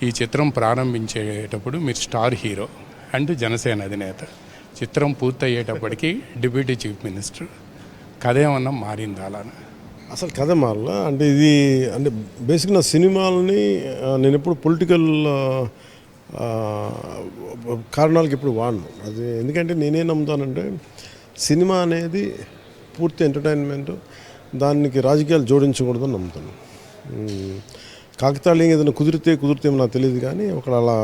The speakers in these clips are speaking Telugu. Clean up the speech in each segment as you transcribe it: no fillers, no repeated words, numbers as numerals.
ఈ చిత్రం ప్రారంభించేటప్పుడు మీరు స్టార్ హీరో అండ్ జనసేన అధినేత. చిత్రం పూర్తయ్యేటప్పటికి డిప్యూటీ చీఫ్ మినిస్టర్. కథ ఏమన్నా మారిందా అలా? అసలు కథ మారలా. అంటే ఇది అంటే బేసిక్ నా సినిమాలని నేను ఎప్పుడు పొలిటికల్ కారణాలకు ఎప్పుడు వాడను. అది ఎందుకంటే నేనేం నమ్ముతానంటే సినిమా అనేది పూర్తి ఎంటర్టైన్మెంట్, దానికి రాజకీయాలు జోడించకూడదని నమ్ముతాను. కాకతాళీయంగా ఏదైనా కుదిరితే నాకు తెలియదు, కానీ ఒకడు అలా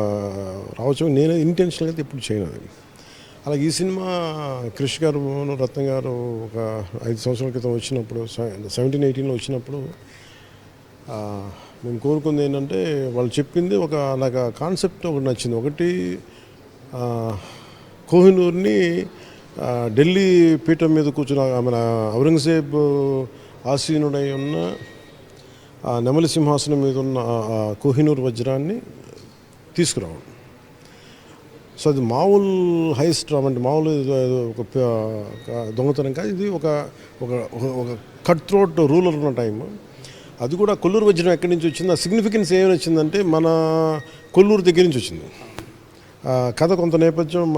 రావచ్చు. నేను ఇంటెన్షనల్గా అయితే ఎప్పుడు చేయను అది. అలాగే ఈ సినిమా క్రిష్ గారు, రత్న గారు ఒక 5 సంవత్సరాల క్రితం వచ్చినప్పుడు 17-18లో వచ్చినప్పుడు మేము కోరుకుంది ఏంటంటే, వాళ్ళు చెప్పింది నాకు ఆ కాన్సెప్ట్ ఒకటి నచ్చింది. ఒకటి, కోహినూర్ని ఢిల్లీ పీఠం మీద కూర్చున్న మన ఔరంగజేబ్ ఆసీనుడై ఉన్న నెమలి సింహాసనం మీద ఉన్న కోహినూర్ వజ్రాన్ని తీసుకురావడం. సో అది మామూలు హైస్ట్ అంటే మామూలు ఒక దొంగతనం కాదు. ఇది ఒక కట్ థ్రోట్ రూలర్ ఉన్న టైం. అది కూడా కొల్లూరు వజ్రం ఎక్కడి నుంచి వచ్చింది, ఆ సిగ్నిఫికెన్స్ ఏమైనా వచ్చిందంటే మన కొల్లూరు దగ్గర నుంచి వచ్చింది. కథ కొంత నేపథ్యం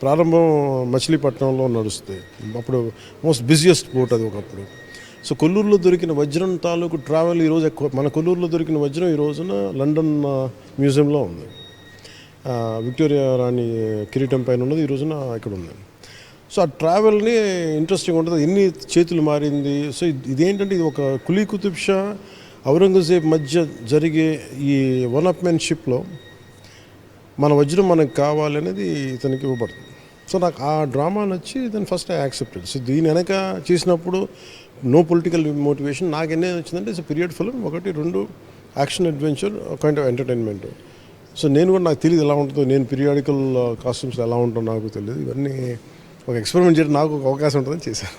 ప్రారంభం మచిలీపట్నంలో నడుస్తుంది. అప్పుడు మోస్ట్ బిజియెస్ట్ పోర్ట్ అది ఒకప్పుడు. సో కొల్లూరులో దొరికిన వజ్రం తాలూకు ట్రావెల్ ఈరోజు మన కొల్లూరులో దొరికిన వజ్రం ఈ రోజున లండన్ మ్యూజియంలో ఉంది. విక్టోరియా రాణి కిరీటం పైన ఉన్నది ఈ రోజున ఇక్కడ ఉంది. సో ఆ ట్రావెల్ని ఇంట్రెస్టింగ్ ఉంటుంది. ఎన్ని చేతులు మారింది. సో ఇదేంటంటే ఇది ఒక కులీ కుతుబ్ షా ఔరంగజేబ్ మధ్య జరిగే ఈ వన్ అప్ మెన్షిప్లో మన వజ్రం మనకు కావాలనేది ఇతనికి ఇవ్వబడుతుంది. సో నాకు ఆ డ్రామా నచ్చి దాన్ని ఫస్ట్ ఐ యాక్సెప్టెడ్. సో దీని వెనక చేసినప్పుడు నో పొలిటికల్ మోటివేషన్. నాకు ఎన్ని వచ్చిందంటే it's period film. 1, 2 action adventure, kind of entertainment. So నేను కూడా నాకు తెలియదు ఎలా ఉంటుందో, నేను పీరియాడికల్ కాస్ట్యూమ్స్ ఎలా ఉంటుందో నాకు తెలియదు. ఇవన్నీ ఒక ఎక్స్పెరిమెంట్ చేయడం నాకు ఒక అవకాశం ఉంటుందని చేశాను.